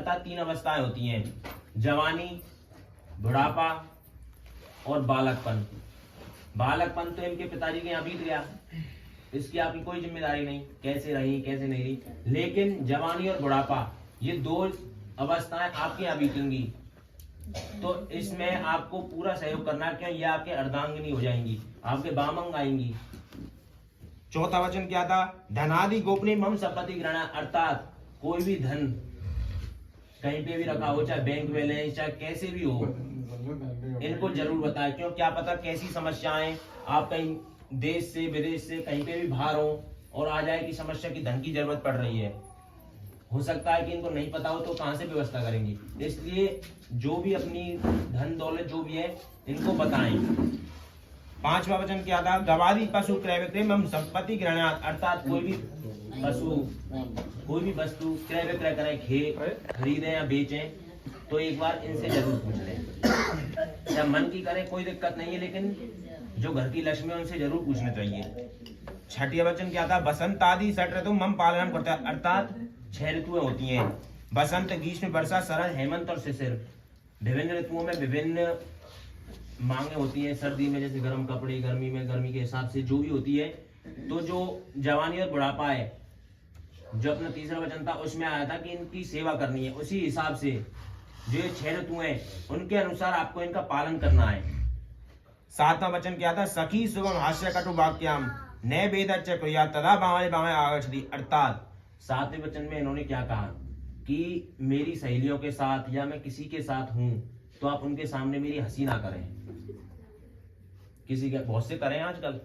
अर्थात 3 अवस्थाएं होती हैं, जवानी, बुढ़ापा और बालकपन। बालकपन तो इनके पिताजी के यहाँ बीत गया, इसकी आपकी कोई जिम्मेदारी नहीं, कैसे रही कैसे नहीं रही। लेकिन जवानी और बुढ़ापा, ये 2 अवस्थाएं आपके यहाँ बीतेंगी, तो इसमें आपको पूरा सहयोग करना है। क्यों? ये आपके अर्धांगिनी हो जाएंगी, आपके वामंग आएंगी। चौथा वचन क्या था? धनादि गोपनीय मम संपत्ति ग्रहण, अर्थात कोई भी धन कहीं पे भी रखा हो, चाहे बैंक बैलेंस, चाहे कैसे भी हो, इनको जरूर बताएं। क्यों? क्या पता कैसी समस्याएं, आप कहीं देश से विदेश से कहीं पे भी बाहर हो और आ जाए कि समस्या की धन की जरूरत पड़ रही है, हो सकता है कि इनको नहीं पता हो तो कहां से व्यवस्था करेंगी। इसलिए जो भी अपनी धन दौलत जो भी है इनको बताएं। पांचवा वचन क्या था? गवादि पशु क्रय विक्रय एवं संपत्ति ग्रहणात्, अर्थात कोई भी पशु, कोई भी वस्तु क्रय विक्रय करें, खरीदें या बेचें, तो एक बार इनसे जरूर पूछ लें। या मन की करें कोई दिक्कत नहीं है, लेकिन जो घर की लक्ष्मी है उनसे जरूर पूछना चाहिए। छठिया वचन क्या था? बसंत आदि षट ऋतु मम पालनम करता, अर्थात 6 ऋतुएं होती हैं, बसंत, ग्रीष्म, वर्षा, शरद, हेमंत और शिशिर। विभिन्न ऋतुओं में विभिन्न मांगे होती है। सर्दी में जैसे गर्म कपड़े, गर्मी में गर्मी के हिसाब से जो भी होती है। तो जो जवानी और बुढ़ापा है, जो अपना तीसरा वचन था उसमें आया था कि इनकी सेवा करनी है, उसी हिसाब से जो ये 6 ऋतुएं हैं उनके अनुसार आपको इनका पालन करना है। सातवां वचन क्या था? सखी सुगम हास्य कटु वाक्याम न वेदच्च क्रिया तदा भावे भावे आगच्छति, अर्थात 7वें वचन में इन्होंने क्या कहा कि मेरी सहेलियों के साथ या मैं किसी के साथ हूं तो आप उनके सामने मेरी हंसी ना करें। किसी के बहुत से करें आजकल,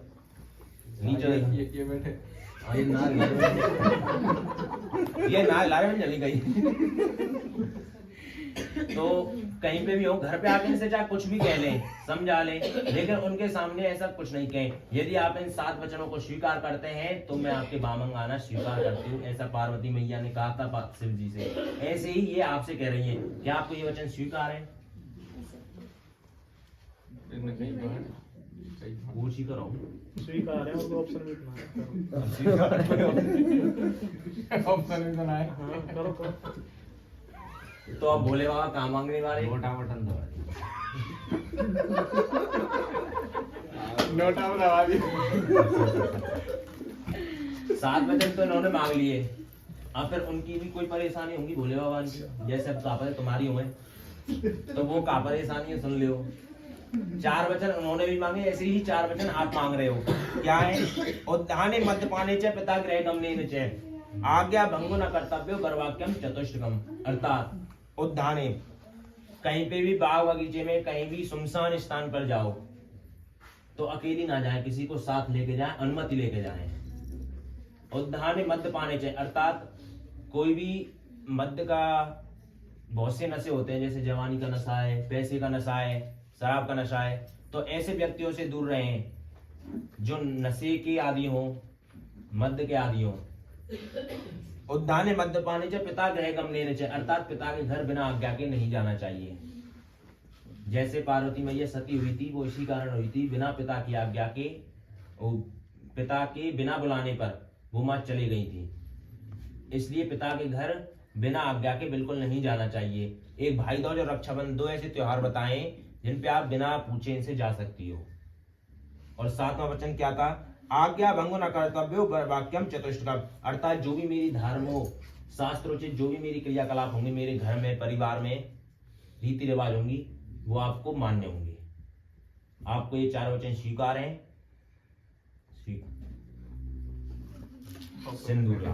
नीचे ये बैठे, ये ना लारे में चली गई। तो कहीं पे भी हो, घर पे आके इनसे चाहे कुछ भी कह लें, समझा लें, लेकिन उनके सामने ऐसा कुछ नहीं कहें। यदि आप इन 7 वचनों को स्वीकार करते हैं तो मैं आपके वामंग आना स्वीकार करती हूँ, ऐसा पार्वती मैया ने कहा था शिव जी से। ऐसे ही ये आपसे कह रही है। क्या आपको ये वचन स्वीकार है? पूछ ही करो, स्वीकार है, उनको ऑप्शन भी ऑप्शन भी बनाए। हाँ, करो करो। तो अब भोले बाबा काम मांगने वाले, नोटा बटन दबा नोटा दबा दी। 7 वचन तो इन्होंने मांग लिए। अब फिर उनकी भी कोई परेशानी होगी भोले बाबा की, जैसे अब कापरे तुम्हारी हो तो वो का परेशानी है सुन लो। 4 वचन उन्होंने भी मांगे, ऐसे ही 4 वचन आप मांग रहे हो। क्या है? उद्धाने मद्यपाने च पिता गृह गमनेन च आज्ञा भंगो न कर्तव्यो गर्वाक्यम चतुष्टकम, अर्थात उद्धाने, कहीं पे भी बाग बगीचे में कहीं भी सुनसान स्थान पर जाओ तो अकेली ना जाए, किसी को साथ लेके जाए, अनुमति लेके जाए। उद्धाने मद्यपाने च, अर्थात कोई भी मद्य का बहुत से नशे होते हैं, जैसे जवानी का नशा है, पैसे का नशा है, शराब का नशा है, तो ऐसे व्यक्तियों से दूर रहें जो नशे के आदि हो, मद्य के आदि हो। उद्धाने मद्यपाने च पिता गृह गमनेन च, अर्थात पिता के घर बिना आज्ञा के नहीं जाना चाहिए। जैसे पार्वती मैया सती हुई थी, वो इसी कारण हुई थी, बिना पिता की आज्ञा के, पिता के बिना बुलाने पर वो मां चली गई थी। इसलिए पिता के घर बिना आज्ञा के बिल्कुल नहीं जाना चाहिए। एक भाई दूज और रक्षाबंधन, 2 ऐसे त्योहार बताएं जिन पे आप बिना पूछे इनसे जा सकती हो। और 7वां वचन क्या था? आज्ञा भंगो न कर्तव्यो वाक्यम चतुष्टकम, अर्थात जो भी मेरी धर्म हो, शास्त्रोचित जो भी मेरी क्रियाकलाप होंगे मेरे घर में, परिवार में, रीति रिवाज होंगी, वो आपको मान्य होंगे। आपको ये 4 वचन स्वीकार हैं? सिंदूर